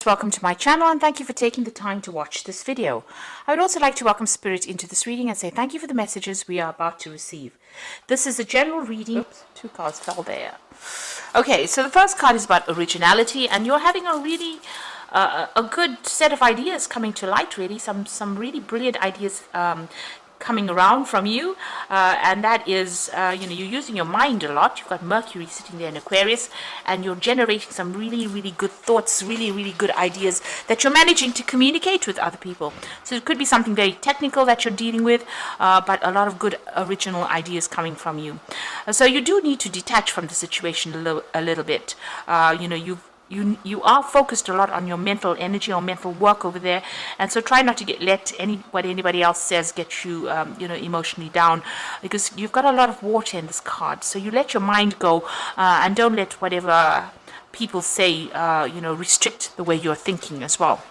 Welcome to my channel and thank you for taking the time to watch this video. I would also like to welcome Spirit into this reading and say thank you for the messages we are about to receive. This is a general reading. Oops, two cards fell there. Okay, so the first card is about originality, and you're having a really a good set of ideas coming to light, really. Some really brilliant ideas coming around from you, and that is you're using your mind a lot. You've got Mercury sitting there in Aquarius, and you're generating some really good thoughts, really good ideas that you're managing to communicate with other people. So it could be something very technical that you're dealing with, but a lot of good original ideas coming from you. So you do need to detach from the situation a little bit. You are focused a lot on your mental energy or mental work over there, and so try not to let what anybody else says get you emotionally down, because you've got a lot of water in this card. So you let your mind go, and don't let whatever people say restrict the way you're thinking as well.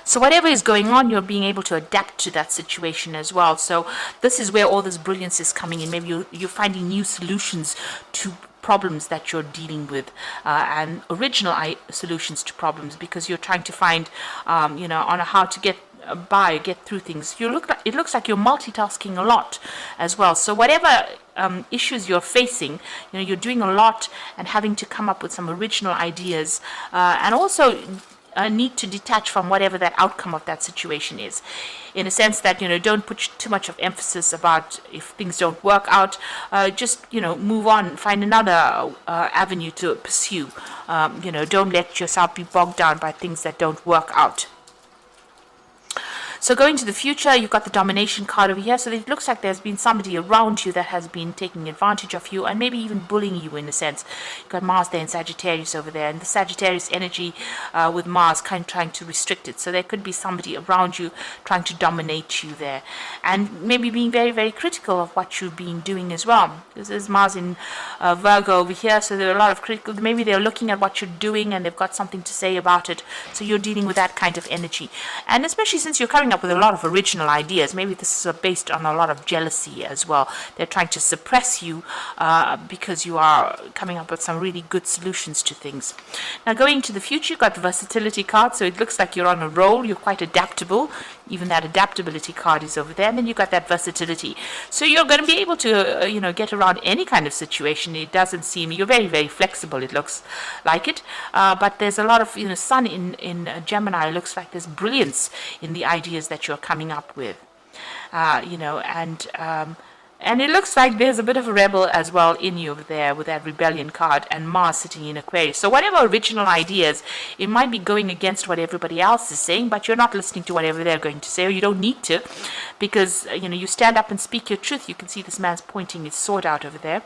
So whatever is going on, you're being able to adapt to that situation as well. So this is where all this brilliance is coming in. Maybe you're finding new solutions to problems that you're dealing with, and original solutions to problems, because you're trying to find on how to get through things. It looks like you're multitasking a lot as well. So whatever issues you're facing, you're doing a lot and having to come up with some original ideas, and also need to detach from whatever that outcome of that situation is, in a sense that don't put too much of emphasis about if things don't work out. Just move on, find another avenue to pursue. Don't let yourself be bogged down by things that don't work out. So going to the future, you've got the domination card over here. So it looks like there's been somebody around you that has been taking advantage of you and maybe even bullying you in a sense. You've got Mars there in Sagittarius over there, and the Sagittarius energy with Mars kind of trying to restrict it. So there could be somebody around you trying to dominate you there, and maybe being very critical of what you've been doing as well. This is Mars in Virgo over here, so there are a lot of critical. Maybe they're looking at what you're doing and they've got something to say about it. So you're dealing with that kind of energy, and especially since you're coming up with a lot of original ideas, maybe this is based on a lot of jealousy as well. They're trying to suppress you because you are coming up with some really good solutions to things. Now going into the future, you've got the versatility card, so it looks like you're on a roll. You're quite adaptable. Even that adaptability card is over there, and then you've got that versatility. So you're going to be able to get around any kind of situation. It doesn't seem, you're very flexible, it looks like it, but there's a lot of sun in Gemini. It looks like there's brilliance in the ideas that you're coming up with, and it looks like there's a bit of a rebel as well in you over there with that rebellion card, and Mars sitting in Aquarius. So whatever original ideas, it might be going against what everybody else is saying, but you're not listening to whatever they're going to say, or you don't need to, because you stand up and speak your truth. You can see this man's pointing his sword out over there,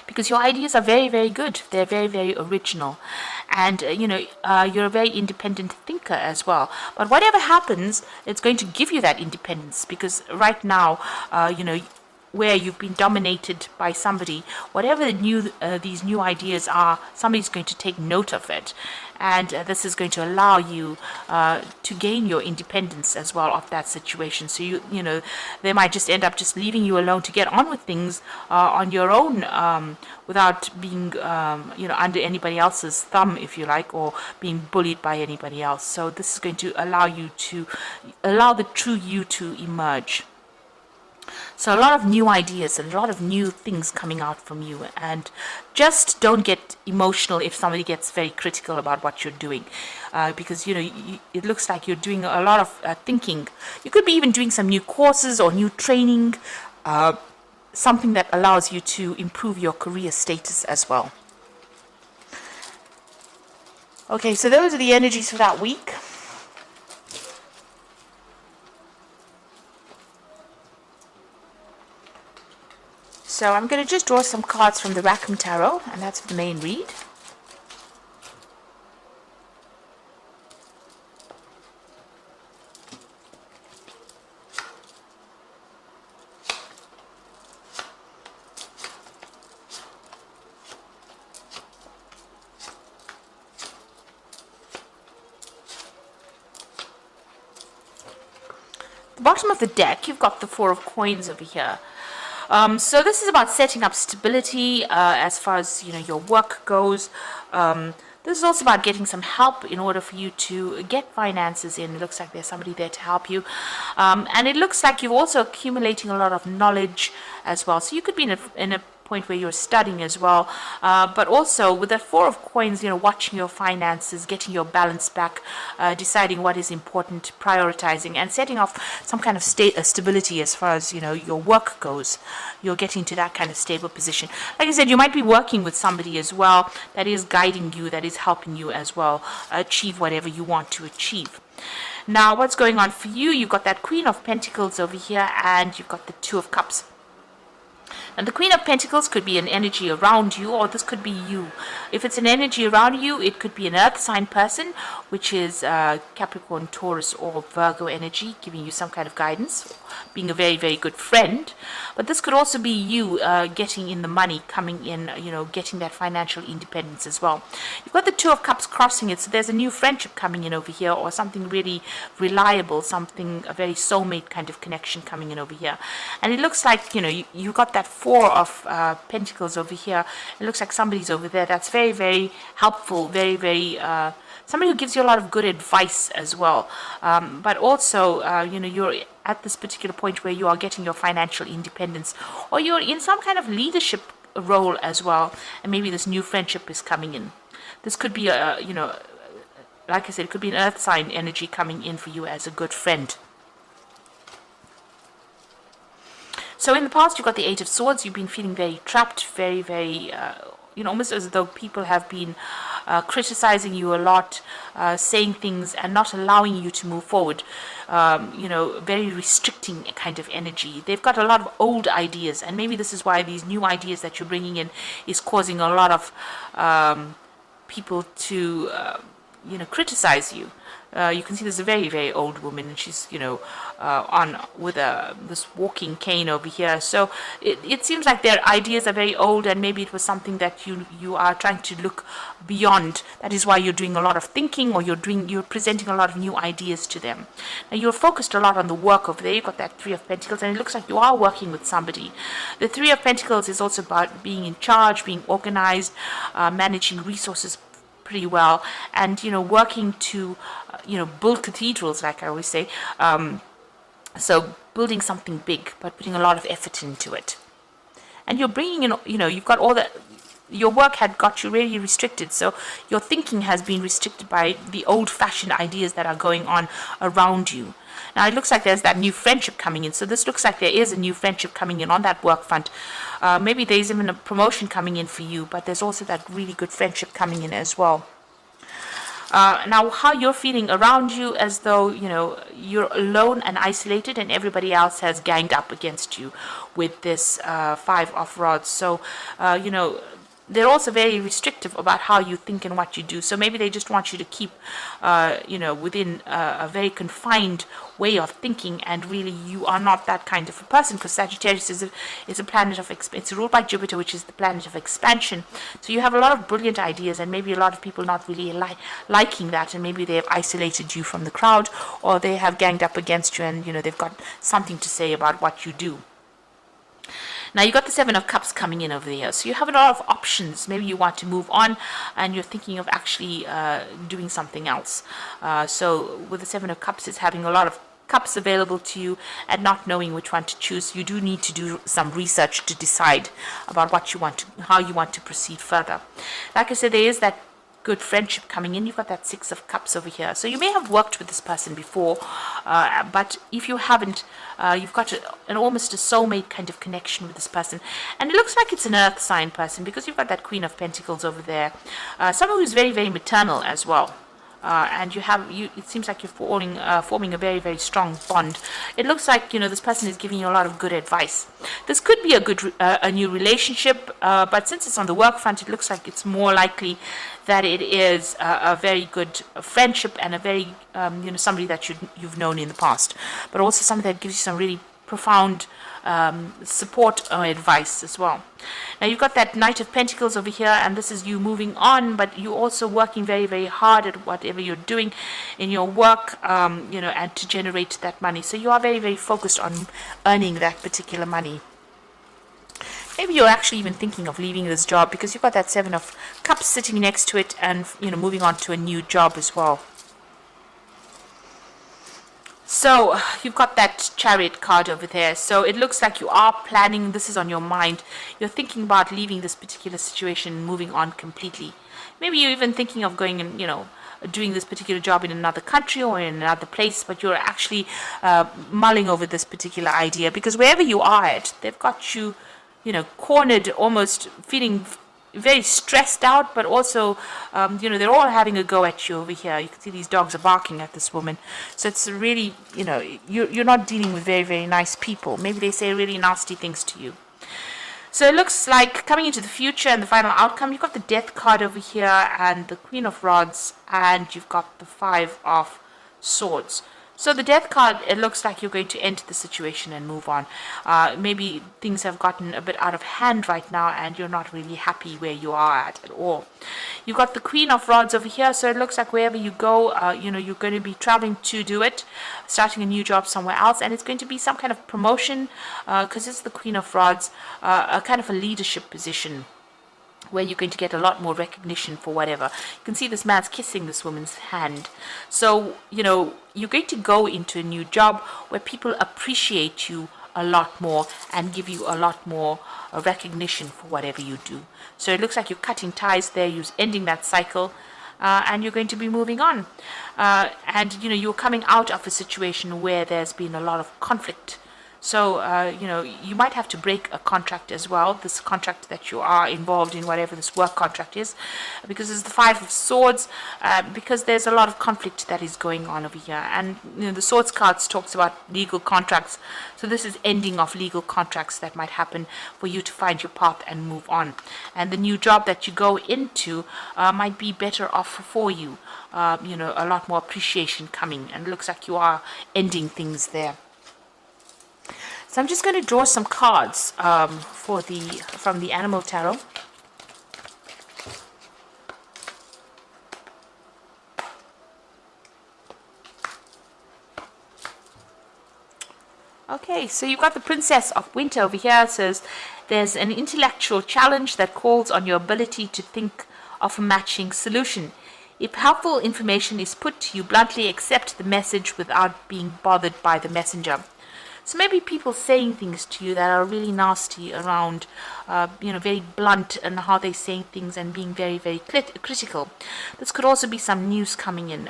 because your ideas are very good. They're very original, and you're a very independent thinker as well. But whatever happens, it's going to give you that independence, because right now where you've been dominated by somebody, whatever these new ideas are, somebody's going to take note of it, and this is going to allow you to gain your independence as well of that situation. So they might just end up just leaving you alone to get on with things on your own, without being under anybody else's thumb, if you like, or being bullied by anybody else. So this is going to allow the true you to emerge. So a lot of new ideas, a lot of new things coming out from you, and just don't get emotional if somebody gets very critical about what you're doing, because it looks like you're doing a lot of thinking. You could be even doing some new courses or new training, something that allows you to improve your career status as well. Okay, so those are the energies for that week. So I'm going to just draw some cards from the Rackham Tarot, and that's for the main read. The bottom of the deck, you've got the Four of Coins over here. So this is about setting up stability as far as your work goes. This is also about getting some help in order for you to get finances in. It looks like there's somebody there to help you. And it looks like you're also accumulating a lot of knowledge as well. So you could be in a point where you're studying as well, but also with the Four of Coins, watching your finances, getting your balance back, deciding what is important, prioritizing, and setting off some kind of stability as far as your work goes. You're getting to that kind of stable position. Like I said, you might be working with somebody as well that is guiding you, that is helping you as well achieve whatever you want to achieve. Now, what's going on for you? You've got that Queen of Pentacles over here, and you've got the Two of Cups. And the Queen of Pentacles could be an energy around you, or this could be you. If it's an energy around you, it could be an earth sign person, which is Capricorn, Taurus, or Virgo energy, giving you some kind of guidance, being a very, very good friend. But this could also be you getting in the money, coming in, getting that financial independence as well. You've got the Two of Cups crossing it, so there's a new friendship coming in over here, or something really reliable, a very soulmate kind of connection coming in over here. And it looks like, you got that Four of Pentacles over here. It looks like somebody's over there that's very, very helpful, very, very somebody who gives you a lot of good advice as well. But also, you're at this particular point where you are getting your financial independence, or you're in some kind of leadership role as well, and maybe this new friendship is coming in. This could be like I said, it could be an earth sign energy coming in for you as a good friend. So in the past, you've got the Eight of Swords. You've been feeling very trapped, very, very, almost as though people have been criticizing you a lot, saying things and not allowing you to move forward. Very restricting kind of energy. They've got a lot of old ideas, and maybe this is why these new ideas that you're bringing in is causing a lot of people to, criticize you. You can see there's a very, very old woman, and she's, on with this walking cane over here. So it seems like their ideas are very old, and maybe it was something that you are trying to look beyond. That is why you're doing a lot of thinking, or you're presenting a lot of new ideas to them. Now, you're focused a lot on the work over there. You've got that Three of Pentacles, and it looks like you are working with somebody. The Three of Pentacles is also about being in charge, being organized, managing resources pretty well, and working to build cathedrals, like I always say. So building something big, but putting a lot of effort into it. And you're bringing in, you've got all that. Your work had got you really restricted, so your thinking has been restricted by the old-fashioned ideas that are going on around you. Now, it looks like there's that new friendship coming in. So this looks like there is a new friendship coming in on that work front. Maybe there's even a promotion coming in for you, but there's also that really good friendship coming in as well. Now, how you're feeling around you, as though, you're alone and isolated, and everybody else has ganged up against you with this Five of Rods. So, they're also very restrictive about how you think and what you do. So maybe they just want you to keep, within a very confined way of thinking, and really you are not that kind of a person, because Sagittarius is a planet of it's ruled by Jupiter, which is the planet of expansion. So you have a lot of brilliant ideas, and maybe a lot of people not really liking that, and maybe they have isolated you from the crowd, or they have ganged up against you, and they've got something to say about what you do. Now, you got the Seven of Cups coming in over there. So you have a lot of options. Maybe you want to move on, and you're thinking of actually doing something else. So with the Seven of Cups, it's having a lot of cups available to you and not knowing which one to choose. You do need to do some research to decide about how you want to proceed further. Like I said, there is that good friendship coming in. You've got that Six of Cups over here. So you may have worked with this person before, but if you haven't, you've got an almost a soulmate kind of connection with this person. And it looks like it's an earth sign person, because you've got that Queen of Pentacles over there. Someone who's very, very maternal as well. And it seems like you're forming a very, very strong bond. It looks like, this person is giving you a lot of good advice. This could be a new relationship, but since it's on the work front, it looks like it's more likely that it is a very good friendship, and a very, somebody that you've known in the past, but also somebody that gives you some really profound support or advice as well. Now, you've got that Knight of Pentacles over here, and this is you moving on, but you're also working very, very hard at whatever you're doing in your work, and to generate that money. So you are very, very focused on earning that particular money. Maybe you're actually even thinking of leaving this job because you've got that Seven of Cups sitting next to it, and moving on to a new job as well. So you've got that Chariot card over there. So it looks like you are planning. This is on your mind. You're thinking about leaving this particular situation, moving on completely. Maybe you're even thinking of going and doing this particular job in another country or in another place, but you're actually mulling over this particular idea, because wherever you are at, they've got you cornered, almost feeling very stressed out, but also they're all having a go at you over here. You can see these dogs are barking at this woman. So it's really, you're not dealing with very, very nice people. Maybe they say really nasty things to you. So it looks like coming into the future and the final outcome, you've got the Death card over here and the Queen of Rods, and you've got the Five of Swords. So the Death card, it looks like you're going to enter the situation and move on. Maybe things have gotten a bit out of hand right now and you're not really happy where you are at all. You've got the Queen of Rods over here, so it looks like wherever you go, you're going to be traveling to do it, starting a new job somewhere else, and it's going to be some kind of promotion, because it's the Queen of Rods, a kind of a leadership position, where you're going to get a lot more recognition for whatever. You can see this man's kissing this woman's hand. So, you're going to go into a new job where people appreciate you a lot more and give you a lot more recognition for whatever you do. So it looks like you're cutting ties there, you're ending that cycle, and you're going to be moving on. And, you're coming out of a situation where there's been a lot of conflict. So, you might have to break a contract as well, this contract that you are involved in, whatever this work contract is, because it's the Five of Swords, because there's a lot of conflict that is going on over here. And, the Swords cards talks about legal contracts. So this is ending of legal contracts that might happen for you to find your path and move on. And the new job that you go into might be better off for you. A lot more appreciation coming, and it looks like you are ending things there. So I'm just going to draw some cards from the Animal Tarot. Okay, so you've got the Princess of Winter over here. It says there's an intellectual challenge that calls on your ability to think of a matching solution. If helpful information is put to you, bluntly accept the message without being bothered by the messenger. So maybe people saying things to you that are really nasty around, very blunt in how they're saying things and being very, very critical. This could also be some news coming in,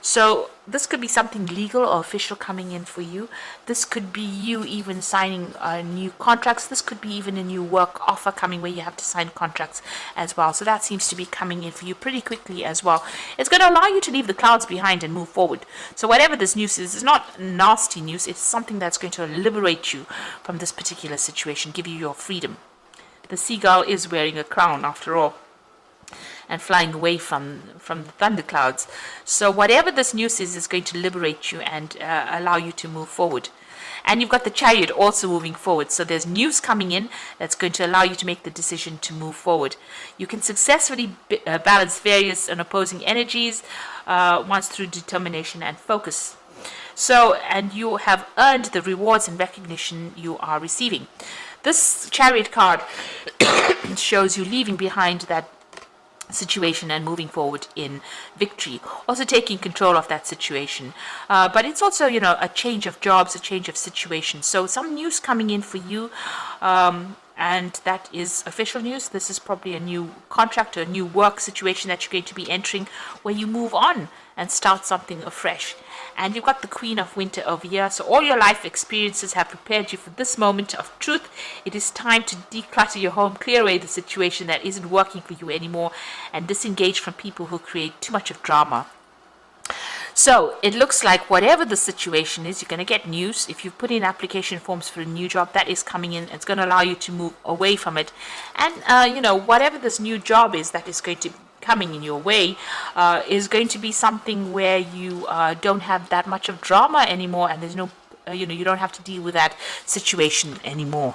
So this could be something legal or official coming in for you. This could be you even signing new contracts. This could be even a new work offer coming where you have to sign contracts as well. So that seems to be coming in for you pretty quickly as well. It's going to allow you to leave the clouds behind and move forward. So whatever this news is, it's not nasty news. It's something that's going to liberate you from this particular situation, give you your freedom. The seagull is wearing a crown after all, and flying away from the thunderclouds. So whatever this news is going to liberate you and allow you to move forward. And you've got the Chariot also moving forward. So there's news coming in that's going to allow you to make the decision to move forward. You can successfully balance various and opposing energies once through determination and focus. So, and you have earned the rewards and recognition you are receiving. This Chariot card shows you leaving behind that situation and moving forward in victory, also taking control of that situation, but it's also a change of jobs, a change of situation. So some news coming in for you, and that is official news. This is probably a new contract or a new work situation that you're going to be entering, where you move on and start something afresh. And you've got the Queen of Winter over here. So all your life experiences have prepared you for this moment of truth. It is time to declutter your home, clear away the situation that isn't working for you anymore, and disengage from people who create too much of drama. So it looks like whatever the situation is, you're going to get news. If you've put in application forms for a new job, that is coming in. It's going to allow you to move away from it. And, whatever this new job is that is going to coming in your way is going to be something where you don't have that much of drama anymore, and there's no you don't have to deal with that situation anymore.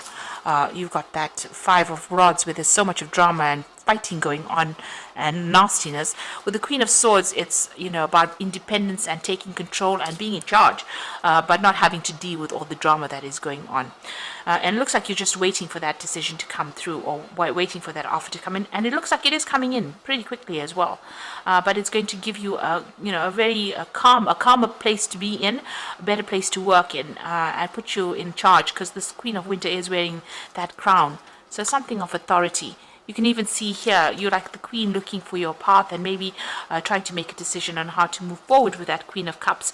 You've got that Five of Rods where there's so much of drama, and fighting going on and nastiness. With the Queen of Swords, it's, you know, about independence and taking control and being in charge, but not having to deal with all the drama that is going on. And it looks like you're just waiting for that decision to come through, or waiting for that offer to come in. And it looks like it is coming in pretty quickly as well. But it's going to give you a, you know, a very calmer place to be in, a better place to work in, and put you in charge, because this Queen of Winter is wearing that crown. So something of authority. You can even see here, you're like the queen looking for your path, and maybe trying to make a decision on how to move forward with that Queen of Cups.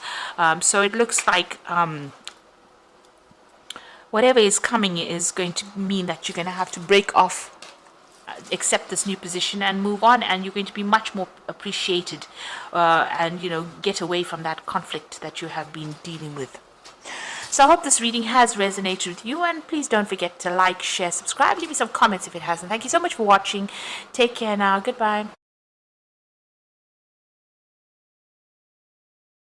So it looks like whatever is coming is going to mean that you're going to have to break off, accept this new position and move on, and you're going to be much more appreciated, and, you know, get away from that conflict that you have been dealing with. So I hope this reading has resonated with you, and please don't forget to like, share, subscribe, leave me some comments if it hasn't. Thank you so much for watching. Take care now. Goodbye.